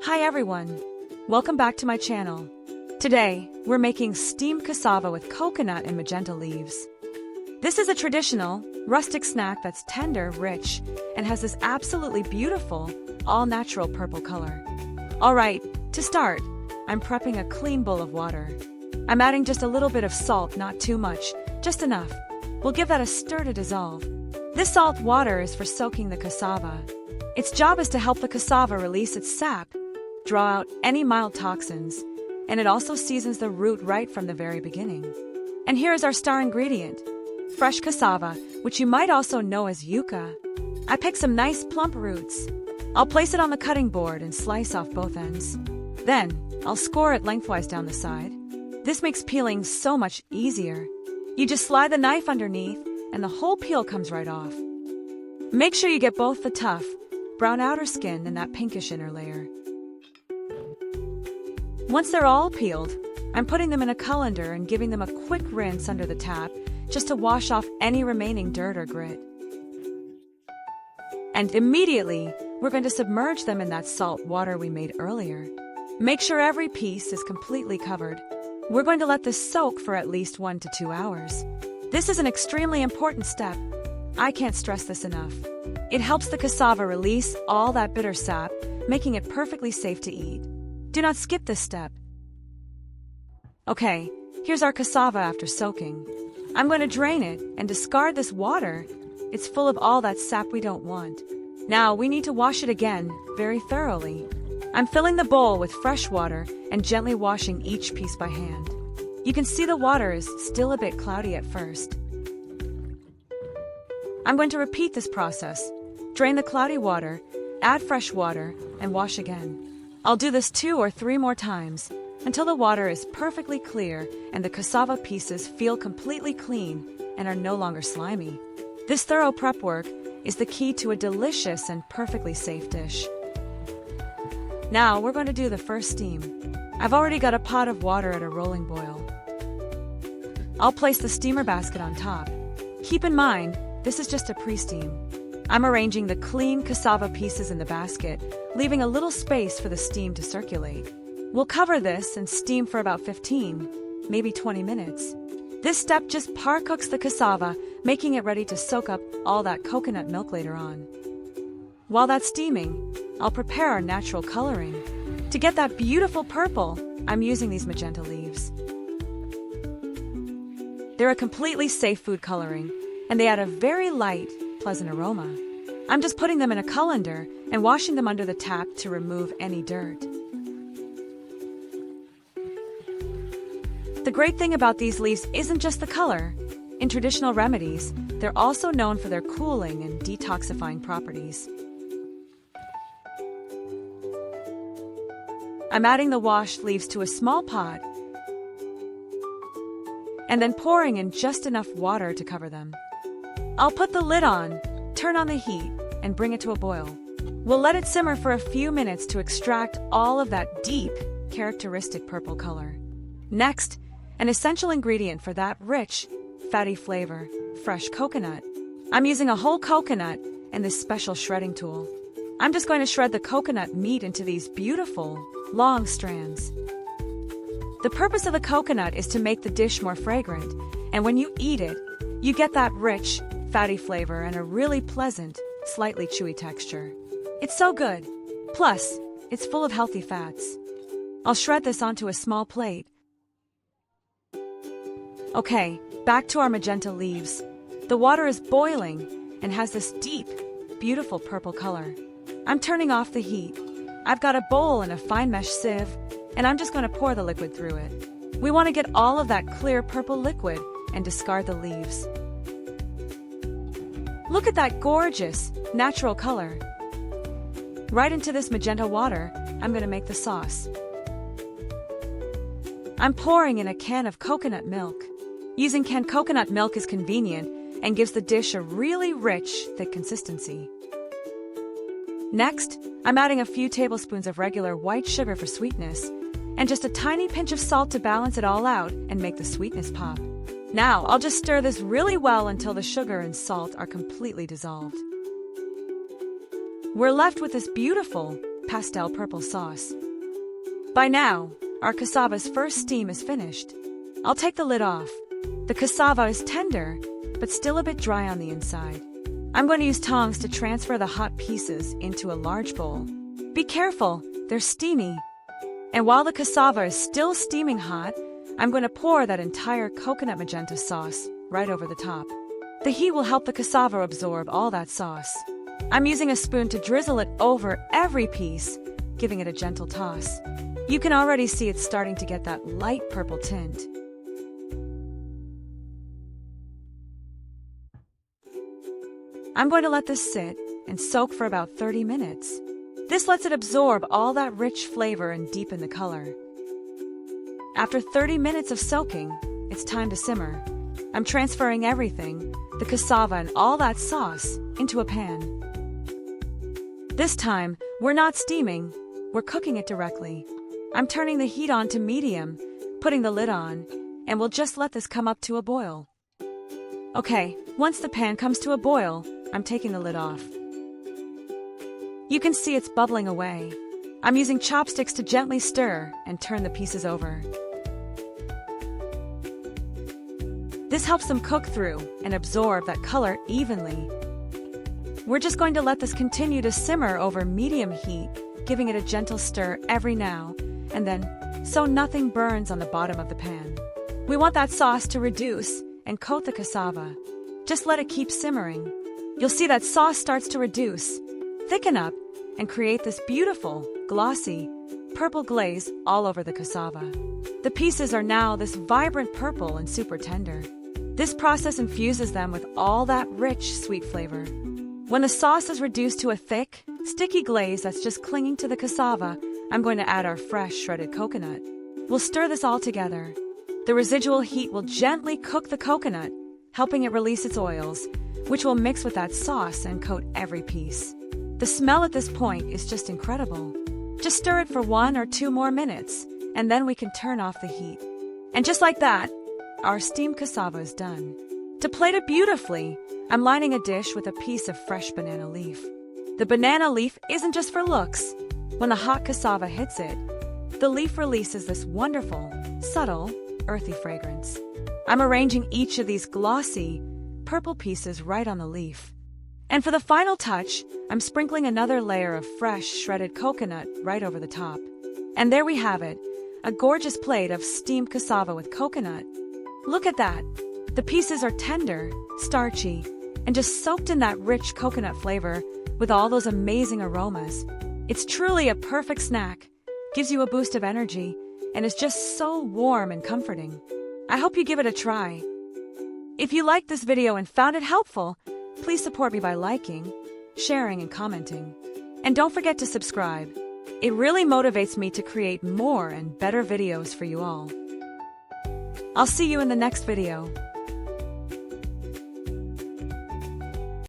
Hi everyone! Welcome back to my channel. Today, we're making steamed cassava with coconut and magenta leaves. This is a traditional, rustic snack that's tender, rich, and has this absolutely beautiful, all-natural purple color. Alright, to start, I'm prepping a clean bowl of water. I'm adding just a little bit of salt, not too much, just enough. We'll give that a stir to dissolve. This salt water is for soaking the cassava. Its job is to help the cassava release its sap, draw out any mild toxins, and it also seasons the root right from the very beginning. And here is our star ingredient, fresh cassava, which you might also know as yuca. I picked some nice plump roots. I'll place it on the cutting board and slice off both ends. Then, I'll score it lengthwise down the side. This makes peeling so much easier. You just slide the knife underneath, and the whole peel comes right off. Make sure you get both the tough, brown outer skin and that pinkish inner layer. Once they're all peeled, I'm putting them in a colander and giving them a quick rinse under the tap just to wash off any remaining dirt or grit. And immediately, we're going to submerge them in that salt water we made earlier. Make sure every piece is completely covered. We're going to let this soak for at least 1 to 2 hours. This is an extremely important step. I can't stress this enough. It helps the cassava release all that bitter sap, making it perfectly safe to eat. Do not skip this step. Okay, here's our cassava after soaking. I'm going to drain it and discard this water. It's full of all that sap we don't want. Now we need to wash it again, very thoroughly. I'm filling the bowl with fresh water and gently washing each piece by hand. You can see the water is still a bit cloudy at first. I'm going to repeat this process. Drain the cloudy water, add fresh water, and wash again. I'll do this 2 or 3 more times until the water is perfectly clear and the cassava pieces feel completely clean and are no longer slimy. This thorough prep work is the key to a delicious and perfectly safe dish. Now we're going to do the first steam. I've already got a pot of water at a rolling boil. I'll place the steamer basket on top. Keep in mind, this is just a pre-steam. I'm arranging the clean cassava pieces in the basket, leaving a little space for the steam to circulate. We'll cover this and steam for about 15, maybe 20 minutes. This step just par-cooks the cassava, making it ready to soak up all that coconut milk later on. While that's steaming, I'll prepare our natural coloring. To get that beautiful purple, I'm using these magenta leaves. They're a completely safe food coloring, and they add a very light, pleasant aroma. I'm just putting them in a colander and washing them under the tap to remove any dirt. The great thing about these leaves isn't just the color. In traditional remedies, they're also known for their cooling and detoxifying properties. I'm adding the washed leaves to a small pot and then pouring in just enough water to cover them. I'll put the lid on, turn on the heat, and bring it to a boil. We'll let it simmer for a few minutes to extract all of that deep, characteristic purple color. Next, an essential ingredient for that rich, fatty flavor, fresh coconut. I'm using a whole coconut and this special shredding tool. I'm just going to shred the coconut meat into these beautiful, long strands. The purpose of the coconut is to make the dish more fragrant, and when you eat it, you get that rich, fatty flavor and a really pleasant, slightly chewy texture. It's so good. Plus, it's full of healthy fats. I'll shred this onto a small plate. Okay, back to our magenta leaves. The water is boiling and has this deep, beautiful purple color. I'm turning off the heat. I've got a bowl and a fine mesh sieve, and I'm just going to pour the liquid through it. We want to get all of that clear purple liquid and discard the leaves. Look at that gorgeous, natural color. Right into this magenta water, I'm going to make the sauce. I'm pouring in a can of coconut milk. Using canned coconut milk is convenient and gives the dish a really rich, thick consistency. Next, I'm adding a few tablespoons of regular white sugar for sweetness, and just a tiny pinch of salt to balance it all out and make the sweetness pop. Now, I'll just stir this really well until the sugar and salt are completely dissolved. We're left with this beautiful, pastel purple sauce. By now, our cassava's first steam is finished. I'll take the lid off. The cassava is tender, but still a bit dry on the inside. I'm going to use tongs to transfer the hot pieces into a large bowl. Be careful, they're steamy. And while the cassava is still steaming hot, I'm going to pour that entire coconut magenta sauce right over the top. The heat will help the cassava absorb all that sauce. I'm using a spoon to drizzle it over every piece, giving it a gentle toss. You can already see it's starting to get that light purple tint. I'm going to let this sit and soak for about 30 minutes. This lets it absorb all that rich flavor and deepen the color. After 30 minutes of soaking, it's time to simmer. I'm transferring everything, the cassava and all that sauce, into a pan. This time, we're not steaming, we're cooking it directly. I'm turning the heat on to medium, putting the lid on, and we'll just let this come up to a boil. Okay, once the pan comes to a boil, I'm taking the lid off. You can see it's bubbling away. I'm using chopsticks to gently stir and turn the pieces over. This helps them cook through and absorb that color evenly. We're just going to let this continue to simmer over medium heat, giving it a gentle stir every now and then, so nothing burns on the bottom of the pan. We want that sauce to reduce and coat the cassava. Just let it keep simmering. You'll see that sauce starts to reduce, thicken up, and create this beautiful, glossy, purple glaze all over the cassava. The pieces are now this vibrant purple and super tender. This process infuses them with all that rich, sweet flavor. When the sauce is reduced to a thick, sticky glaze that's just clinging to the cassava, I'm going to add our fresh shredded coconut. We'll stir this all together. The residual heat will gently cook the coconut, helping it release its oils, which will mix with that sauce and coat every piece. The smell at this point is just incredible. Just stir it for 1 or 2 more minutes, and then we can turn off the heat. And just like that, our steamed cassava is done. To plate it beautifully, I'm lining a dish with a piece of fresh banana leaf. The banana leaf isn't just for looks. When the hot cassava hits it, the leaf releases this wonderful, subtle, earthy fragrance. I'm arranging each of these glossy, purple pieces right on the leaf. And for the final touch, I'm sprinkling another layer of fresh, shredded coconut right over the top. And there we have it, a gorgeous plate of steamed cassava with coconut. Look at that! The pieces are tender, starchy, and just soaked in that rich coconut flavor with all those amazing aromas. It's truly a perfect snack, gives you a boost of energy, and is just so warm and comforting. I hope you give it a try. If you liked this video and found it helpful, please support me by liking, sharing, and commenting. And don't forget to subscribe. It really motivates me to create more and better videos for you all. I'll see you in the next video.